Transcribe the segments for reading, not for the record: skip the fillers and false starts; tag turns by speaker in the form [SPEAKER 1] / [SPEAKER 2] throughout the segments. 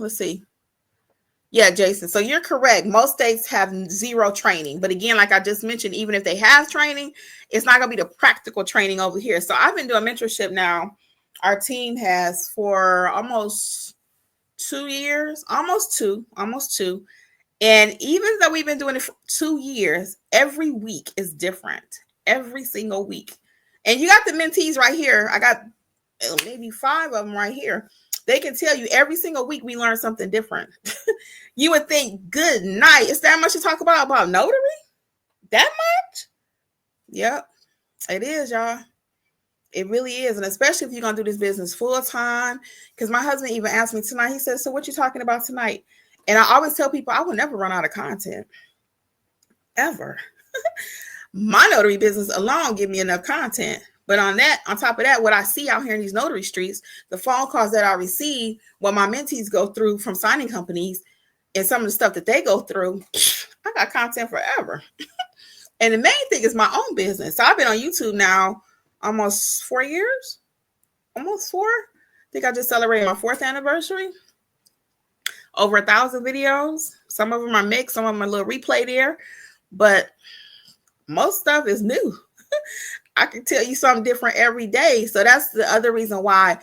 [SPEAKER 1] Let's see. Yeah, Jason. So you're correct. Most states have zero training. But again, like I just mentioned, even if they have training, it's not going to be the practical training over here. So I've been doing mentorship now. Our team has for almost 2 years, almost two. And even though we've been doing it for 2 years, every week is different. Every single week. And you got the mentees right here. I got maybe 5 of them right here. They can tell you every single week we learn something different. You would think, good night. It's that much to talk about notary? That much? Yep, it is, y'all. It really is. And especially if you're going to do this business full time. Because my husband even asked me tonight, he said, so what you talking about tonight? And I always tell people I will never run out of content. Ever. My notary business alone give me enough content. But on top of that, what I see out here in these notary streets, the phone calls that I receive, what my mentees go through from signing companies, and some of the stuff that they go through, I got content forever. And the main thing is my own business. So I've been on YouTube now almost 4 years. Almost 4. I think I just celebrated my 4th anniversary. Over 1,000 videos. Some of them are mixed, some of them are a little replay there. But most stuff is new. I can tell you something different every day. So that's the other reason why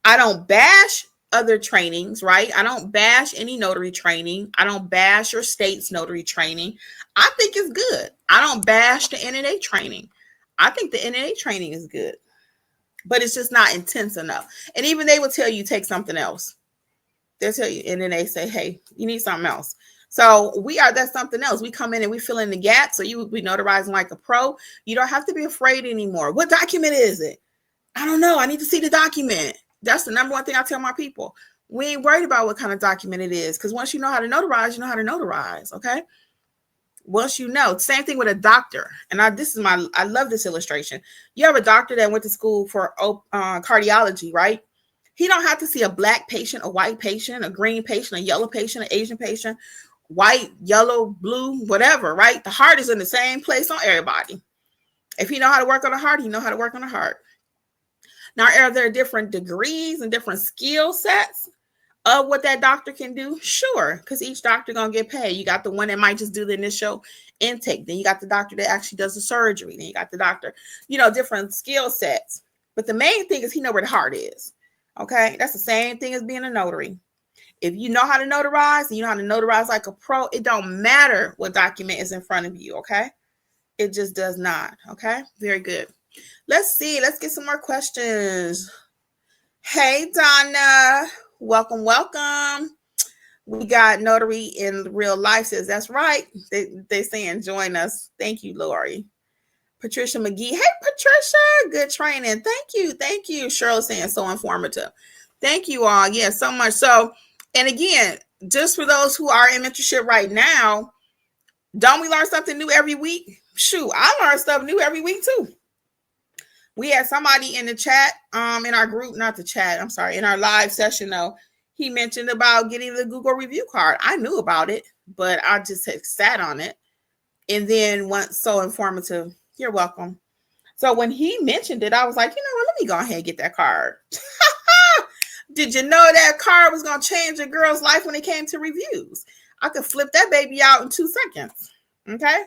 [SPEAKER 1] I don't bash other trainings, right? I don't bash any notary training. I don't bash your state's notary training. I think it's good. I don't bash the NNA training. I think the NNA training is good, but it's just not intense enough. And even they will tell you take something else. They'll tell you, and then they say, hey, you need something else. So that's something else. We come in and we fill in the gaps. So you would be notarizing like a pro. You don't have to be afraid anymore. What document is it? I don't know. I need to see the document. That's the number one thing I tell my people. We ain't worried about what kind of document it is. Because once you know how to notarize, you know how to notarize. Okay. Once you know, same thing with a doctor. And I love this illustration. You have a doctor that went to school for cardiology, right? He don't have to see a black patient, a white patient, a green patient, a yellow patient, an Asian patient, white, yellow, blue, whatever, right? The heart is in the same place on everybody. If you know how to work on the heart, you know how to work on the heart. Now, are there different degrees and different skill sets of what that doctor can do? Sure, because each doctor going to get paid. You got the one that might just do the initial intake. Then you got the doctor that actually does the surgery. Then you got the doctor, different skill sets. But the main thing is he know where the heart is. Okay, that's the same thing as being a notary. If you know how to notarize and you know how to notarize like a pro, it don't matter what document is in front of you, okay? It just does not, okay? Very good. Let's see. Let's get some more questions. Hey, Donna. Welcome. We got Notary in Real Life says, that's right. They saying join us. Thank you, Lori. Patricia McGee. Hey, Patricia. Good training. Thank you. Cheryl saying so informative. Thank you all. Yeah, so much. So, and again, just for those who are in mentorship right now, don't we learn something new every week? Shoot, I learn stuff new every week too. We had somebody in the chat, in our group, not the chat, I'm sorry, in our live session though, he mentioned about getting the Google review card. I knew about it, but I just had sat on it. And then once, so informative. You're welcome. So when he mentioned it, I was like, let me go ahead and get that card. Did you know that card was going to change a girl's life when it came to reviews? I could flip that baby out in 2 seconds. Okay.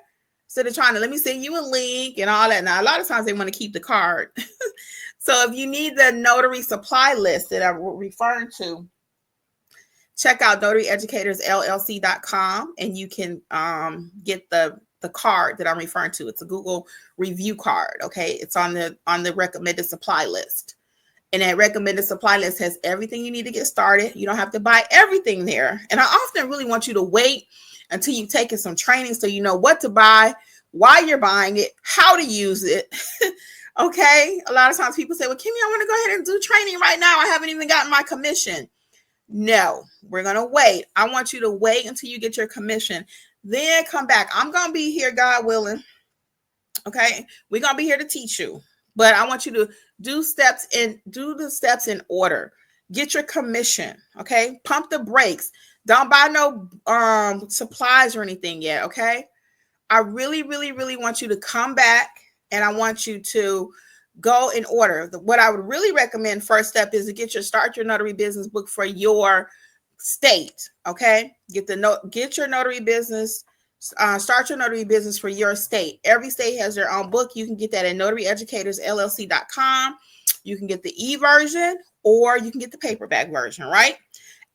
[SPEAKER 1] Instead of trying to let me send you a link and all that. Now, a lot of times they want to keep the card. So if you need the notary supply list that I'm referring to, check out notaryeducatorsllc.com and you can get the card that I'm referring to. It's a Google review card. Okay. It's on the recommended supply list. And that recommended supply list has everything you need to get started. You don't have to buy everything there. And I often really want you to wait until you've taken some training so you know what to buy, why you're buying it, how to use it. Okay. A lot of times people say, well, Kimmi, I want to go ahead and do training right now. I haven't even gotten my commission. No, we're going to wait. I want you to wait until you get your commission. Then come back. I'm going to be here, God willing. Okay. We're going to be here to teach you. But I want you to do the steps in order. Get your commission. Okay. Pump the brakes. Don't buy no supplies or anything yet. Okay. I really, really, really want you to come back, and I want you to go in order. What I would really recommend, first step, is to get your Start Your Notary Business book for your state. Okay, get your notary business, Start Your Notary Business for your state. Every state has their own book. You can get that at notaryeducatorsllc.com. You can get the e-version, or you can get the paperback version, right?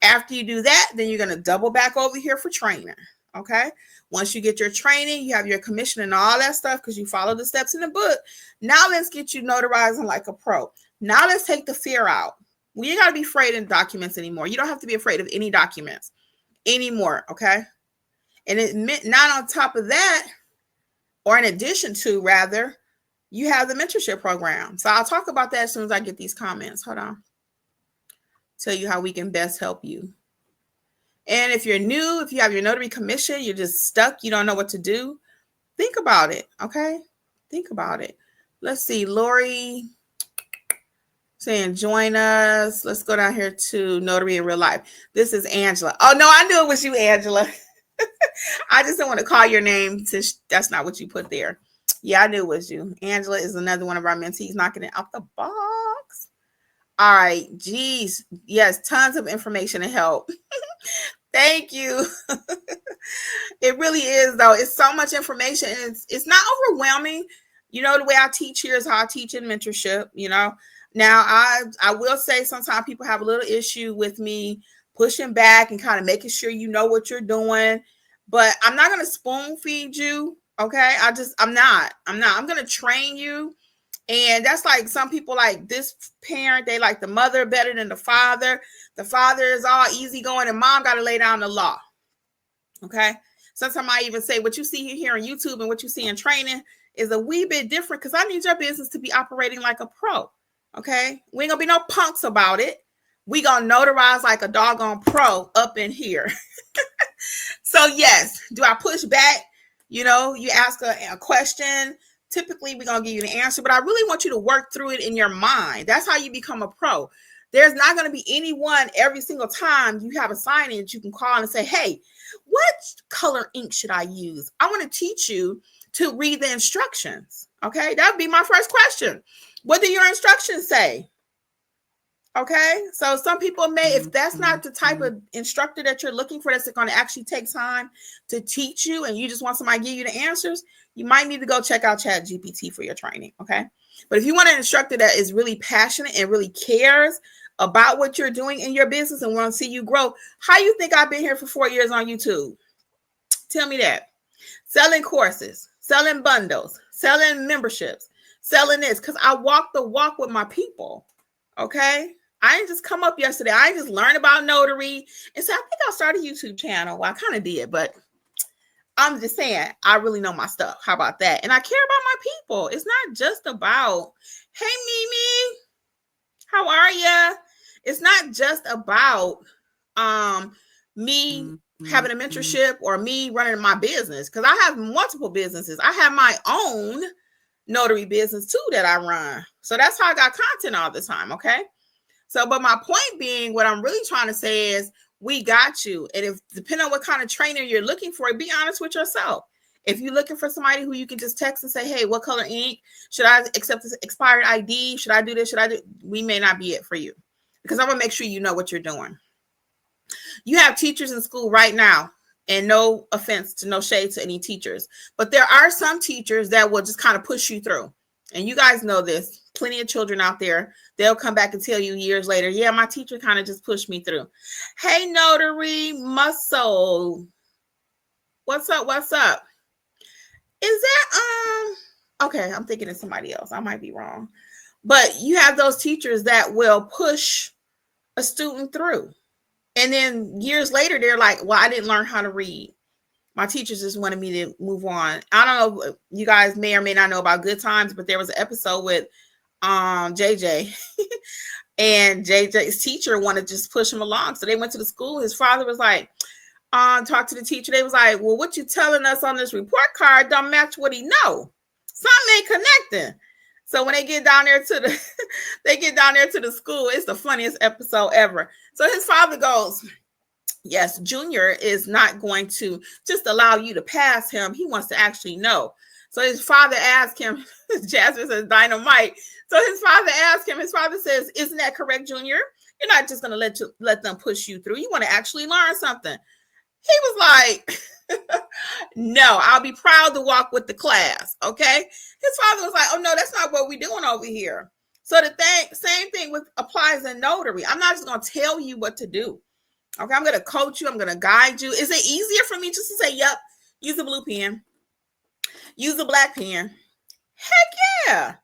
[SPEAKER 1] After you do that, then you're going to double back over here for training. Okay. Once you get your training, you have your commission and all that stuff because you follow the steps in the book. Now let's get you notarizing like a pro. Now let's take the fear out. We ain't got to be afraid of documents anymore. You don't have to be afraid of any documents anymore. Okay. And it meant not on top of that, or in addition to, rather, you have the mentorship program. So I'll talk about that as soon as I get these comments. Hold on. Tell you how we can best help you. And if you're new, if you have your notary commission, you're just stuck, you don't know what to do, think about it, okay? Think about it. Let's see, Lori saying join us. Let's go down here to Notary in Real Life. This is Angela. Oh, no, I knew it was you, Angela. I just don't want to call your name since that's not what you put there. Yeah, I knew it was you. Angela is another one of our mentees knocking it out the box. All right, geez. Yes, tons of information and help. Thank you. It really is, though. It's so much information. It's not overwhelming. You know, the way I teach here is how I teach in mentorship, you know. Now, I will say sometimes people have a little issue with me pushing back and kind of making sure you know what you're doing. But I'm not going to spoon feed you, okay? I'm not. I'm going to train you. And that's like some people, like this parent, they like the mother better than the father. The father is all easygoing and mom got to lay down the law. Okay. Sometimes I even say what you see here on YouTube and what you see in training is a wee bit different because I need your business to be operating like a pro. Okay. We ain't gonna be no punks about it. We gonna notarize like a doggone pro up in here. So yes, do I push back? You know, you ask a question. Typically, we're going to give you the answer, but I really want you to work through it in your mind. That's how you become a pro. There's not going to be anyone every single time you have a signing that you can call and say, hey, what color ink should I use? I want to teach you to read the instructions. Okay, that would be my first question. What do your instructions say? Okay, so some people may, if that's not the type of instructor that you're looking for, that's going to actually take time to teach you, and you just want somebody to give you the answers, you might need to go check out ChatGPT for your training, okay? But if you want an instructor that is really passionate and really cares about what you're doing in your business and want to see you grow, how you think I've been here for 4 years on YouTube? Tell me that. Selling courses, selling bundles, selling memberships, selling this, because I walk the walk with my people, okay? I didn't just come up yesterday. I didn't just learn about notary and say, I think I'll start a YouTube channel. Well, I kind of did, but I'm just saying, I really know my stuff. How about that? And I care about my people. It's not just about, hey, Mimi, how are you? It's not just about me having a mentorship or me running my business, because I have multiple businesses. I have my own notary business too that I run. So that's how I got content all the time, okay? So, but my point being, what I'm really trying to say is we got you. And if, depending on what kind of trainer you're looking for, be honest with yourself. If you're looking for somebody who you can just text and say, hey, what color ink? Should I accept this expired ID? Should I do this? Should I do? We may not be it for you, because I'm going to make sure you know what you're doing. You have teachers in school right now, and no offense to no shade to any teachers, but there are some teachers that will just kind of push you through. And you guys know this. Plenty of children out there, they'll come back and tell you years later, yeah, my teacher kind of just pushed me through. Hey, Notary Muscle. What's up? What's up? Is that, okay, I'm thinking of somebody else. I might be wrong. But you have those teachers that will push a student through. And then years later, they're like, well, I didn't learn how to read. My teachers just wanted me to move on. I don't know, you guys may or may not know about Good Times, but there was an episode with JJ and JJ's teacher wanted to just push him along. So they went to the school. His father was like, talk to the teacher. They was like, well, what you telling us on this report card don't match what he know. Something ain't connecting. So when they get down there to the, school, it's the funniest episode ever. So his father goes, Yes, Junior is not going to just allow you to pass him. He wants to actually know. So his father asked him, Jasmine says dynamite. So his father asked him, his father says, isn't that correct, Junior? You're not just going to let them push you through. You want to actually learn something. He was like, no, I'll be proud to walk with the class. Okay. His father was like, oh no, that's not what we're doing over here. So same thing applies in notary. I'm not just going to tell you what to do. Okay, I'm going to coach you. I'm going to guide you. Is it easier for me just to say, yep, use a blue pen, use a black pen? Heck yeah.